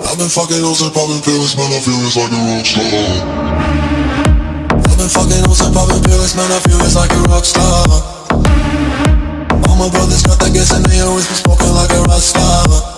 I've been fucking hoes and popping pills, man, I feel it's like a rock star. I've been fucking hoes and popping pills, man, I feel it's like a rock star. All my brothers got that gas and they always been smoking like a rock star.